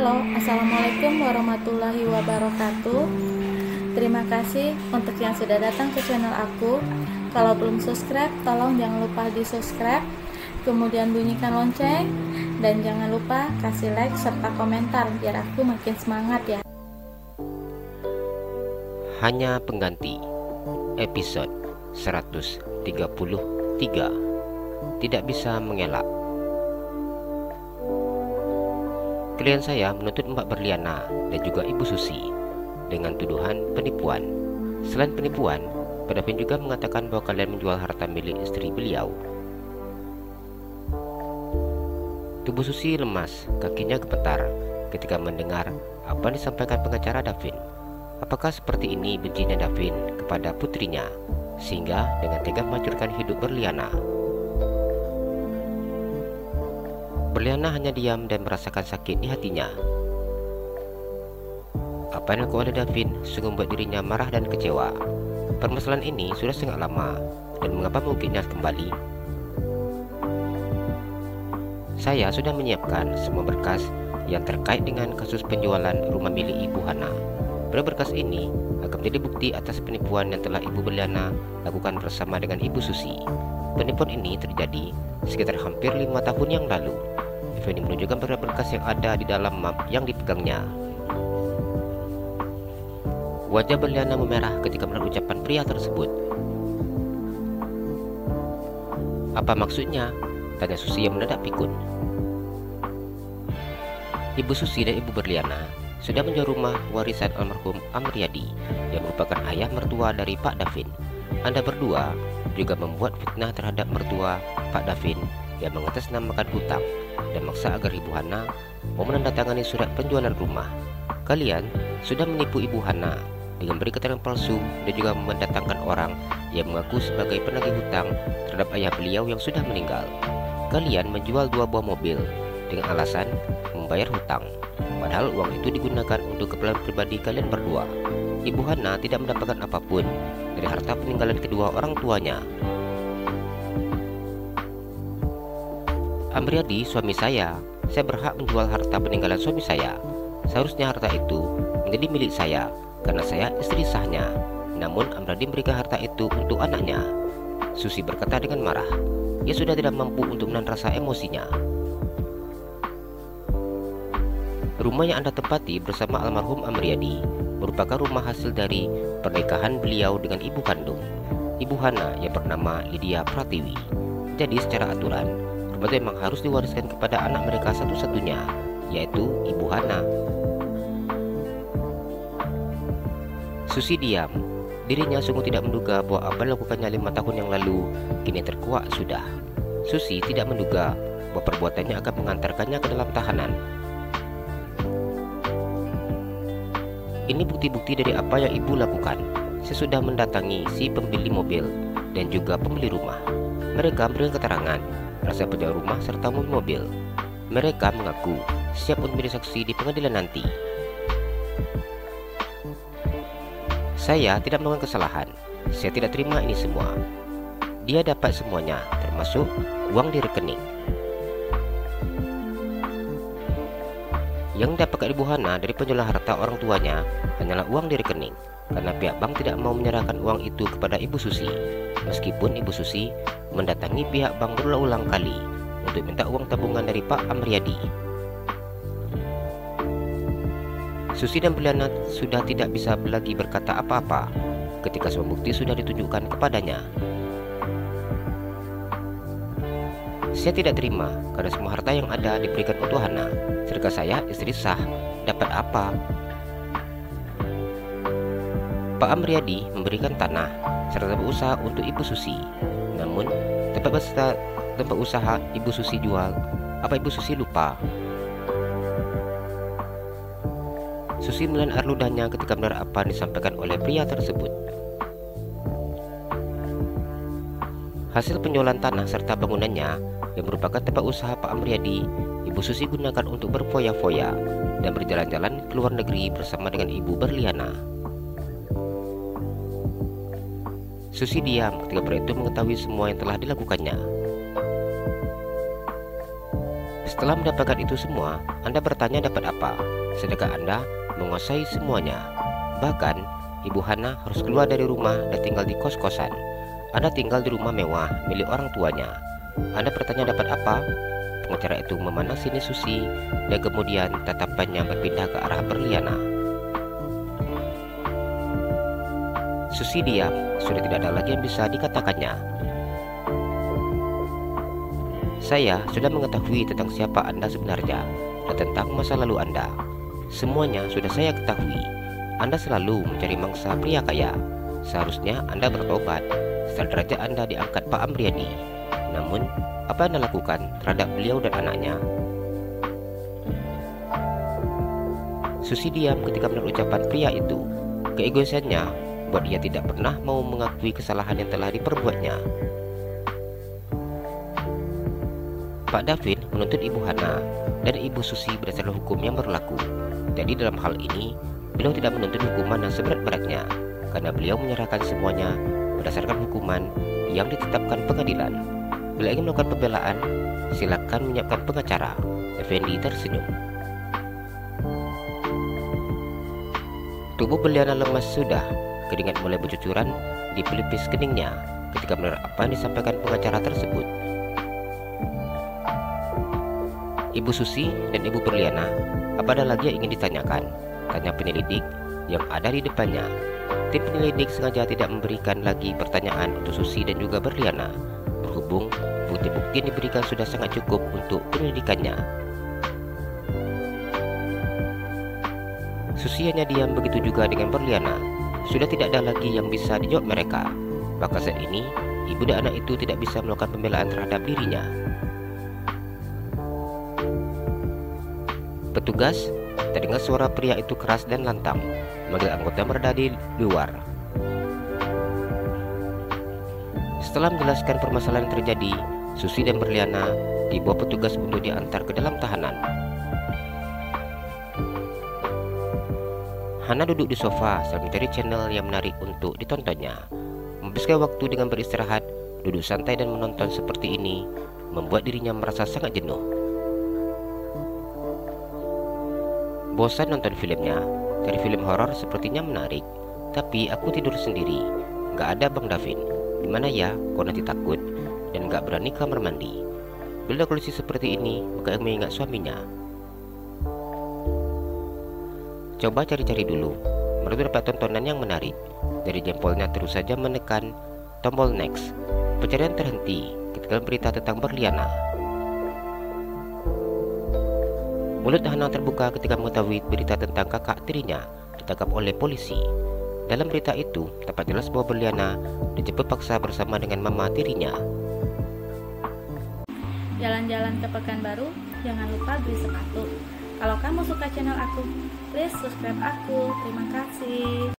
Halo, Assalamualaikum warahmatullahi wabarakatuh. Terima kasih untuk yang sudah datang ke channel aku. Kalau belum subscribe, tolong jangan lupa di subscribe, kemudian bunyikan lonceng, dan jangan lupa kasih like serta komentar biar aku makin semangat ya. Hanya Pengganti, episode 133. Tidak bisa mengelak. Klien saya menuntut Mbak Berliana dan juga Ibu Susi dengan tuduhan penipuan. Selain penipuan, Pak Davin juga mengatakan bahwa kalian menjual harta milik istri beliau. Tubuh Susi lemas, kakinya gemetar ketika mendengar apa yang disampaikan pengacara Davin. Apakah seperti ini bencinya Davin kepada putrinya, sehingga dengan tega menghancurkan hidup Berliana? Berliana hanya diam dan merasakan sakit di hatinya. Apa yang dilakukan oleh Davin sungguh membuat dirinya marah dan kecewa. Permasalahan ini sudah sangat lama, dan mengapa mengungkitnya kembali? Saya sudah menyiapkan semua berkas yang terkait dengan kasus penjualan rumah milik Ibu Hana. Pada berkas ini akan menjadi bukti atas penipuan yang telah Ibu Berliana lakukan bersama dengan Ibu Susi. Penipuan ini terjadi sekitar hampir 5 tahun yang lalu. Effendi menunjukkan beberapa berkas yang ada di dalam map yang dipegangnya. Wajah Berliana memerah ketika mendengar ucapan pria tersebut. Apa maksudnya? Tanya Susi yang mendadak pikun. Ibu Susi dan Ibu Berliana sudah menjual rumah warisan almarhum Amriadi yang merupakan ayah mertua dari Pak Davin. Anda berdua juga membuat fitnah terhadap mertua Pak Davin yang mengatasnamakan hutang dan maksa agar Ibu Hana mau menandatangani surat penjualan rumah. Kalian sudah menipu Ibu Hana dengan beri keterangan palsu dan juga mendatangkan orang yang mengaku sebagai penagih hutang terhadap ayah beliau yang sudah meninggal. Kalian menjual 2 buah mobil dengan alasan membayar hutang, padahal uang itu digunakan untuk keperluan pribadi kalian berdua. Ibu Hana tidak mendapatkan apapun dari harta peninggalan kedua orang tuanya. Amriadi suami saya berhak menjual harta peninggalan suami saya. Seharusnya harta itu menjadi milik saya karena saya istri sahnya. Namun Amriadi memberikan harta itu untuk anaknya. Susi berkata dengan marah. Ia sudah tidak mampu untuk menahan rasa emosinya. Rumah yang Anda tempati bersama almarhum Amriadi merupakan rumah hasil dari pernikahan beliau dengan ibu kandung, Ibu Hana yang bernama Lydia Pratiwi. Jadi secara aturan, rumah itu memang harus diwariskan kepada anak mereka satu-satunya, yaitu Ibu Hana. Susi diam. Dirinya sungguh tidak menduga bahwa apa yang dilakukannya 5 tahun yang lalu kini terkuak sudah. Susi tidak menduga bahwa perbuatannya akan mengantarkannya ke dalam tahanan. Ini bukti-bukti dari apa yang ibu lakukan. Saya sudah mendatangi si pembeli mobil dan juga pembeli rumah. Mereka memberikan keterangan rasa penjual rumah serta mobil. Mereka mengaku siap untuk menjadi saksi di pengadilan nanti. Saya tidak melakukan kesalahan. Saya tidak terima ini semua. Dia dapat semuanya, termasuk uang di rekening. Yang didapatkan Ibu Hana dari penjualan harta orang tuanya hanyalah uang di rekening, karena pihak bank tidak mau menyerahkan uang itu kepada Ibu Susi. Meskipun Ibu Susi mendatangi pihak bank berulang-ulang kali untuk minta uang tabungan dari Pak Amriadi. Susi dan Berliana sudah tidak bisa lagi berkata apa-apa ketika semua bukti sudah ditunjukkan kepadanya. Saya tidak terima karena semua harta yang ada diberikan untuk Hana, sedangkan saya istri sah dapat apa? Pak Amriadi memberikan tanah serta tempat usaha untuk Ibu Susi. Namun tempat usaha Ibu Susi jual, apa Ibu Susi lupa? Susi menelan air ludahnya ketika mendengar apa yang disampaikan oleh pria tersebut. Hasil penjualan tanah serta bangunannya yang merupakan tempat usaha Pak Amriadi, Ibu Susi gunakan untuk berfoya-foya dan berjalan-jalan ke luar negeri bersama dengan Ibu Berliana. Susi diam ketika pria itu mengetahui semua yang telah dilakukannya. Setelah mendapatkan itu semua, Anda bertanya dapat apa, sedangkan Anda menguasai semuanya. Bahkan, Ibu Hana harus keluar dari rumah dan tinggal di kos-kosan. Anda tinggal di rumah mewah milik orang tuanya. Anda bertanya dapat apa? Pengacara itu memandang sini Susi dan kemudian tatapannya berpindah ke arah Berliana. Susi diam, sudah tidak ada lagi yang bisa dikatakannya. Saya sudah mengetahui tentang siapa Anda sebenarnya dan tentang masa lalu Anda. Semuanya sudah saya ketahui. Anda selalu mencari mangsa pria kaya. Seharusnya Anda bertobat setelah derajat Anda diangkat Pak Amriadi. Namun, apa Anda lakukan terhadap beliau dan anaknya? Susi diam ketika mendengar ucapan pria itu. Keegoisannya buat ia tidak pernah mau mengakui kesalahan yang telah diperbuatnya. Pak David menuntut Ibu Hana dan Ibu Susi berdasarkan hukum yang berlaku. Jadi dalam hal ini, beliau tidak menuntut hukuman yang seberat-beratnya, karena beliau menyerahkan semuanya berdasarkan hukuman yang ditetapkan pengadilan. Bila ingin melakukan pembelaan, silakan menyiapkan pengacara. Effendi tersenyum. Tubuh Berliana lemas sudah, keringat mulai bercucuran di pelipis keningnya ketika mendengar apa yang disampaikan pengacara tersebut. Ibu Susi dan Ibu Berliana, apa ada lagi yang ingin ditanyakan? Tanya penyelidik yang ada di depannya. Tim penyelidik sengaja tidak memberikan lagi pertanyaan untuk Susi dan juga Berliana, berhubung bukti-bukti yang diberikan sudah sangat cukup untuk penyelidikannya. Susi hanya diam, begitu juga dengan Berliana. Sudah tidak ada lagi yang bisa dijawab mereka. Bahkan saat ini, ibu dan anak itu tidak bisa melakukan pembelaan terhadap dirinya. Petugas, terdengar suara pria itu keras dan lantang, memanggil anggota yang berada di luar. Setelah menjelaskan permasalahan yang terjadi, Susi dan Berliana dibawa petugas untuk diantar ke dalam tahanan. Hana duduk di sofa sambil mencari channel yang menarik untuk ditontonnya. Menghabiskan waktu dengan beristirahat, duduk santai dan menonton seperti ini membuat dirinya merasa sangat jenuh. Bosan nonton filmnya. Cari film horor sepertinya menarik. Tapi aku tidur sendiri. Gak ada Bang Davin. Dimana ya? Kau nanti takut dan gak berani kamar mandi. Bila kondisi seperti ini, maka yang mengingat suaminya. Coba cari-cari dulu. Menurut dapat tontonan yang menarik. Dari jempolnya terus saja menekan tombol next. Pencarian terhenti ketika berita tentang Berliana. Mulut Hana terbuka ketika mengetahui berita tentang kakak tirinya ditangkap oleh polisi. Dalam berita itu, tampak jelas bahwa Berliana dijemput paksa bersama dengan mama tirinya. Jalan-jalan ke Pekanbaru, jangan lupa beli sepatu. Kalau kamu suka channel aku, please subscribe aku. Terima kasih.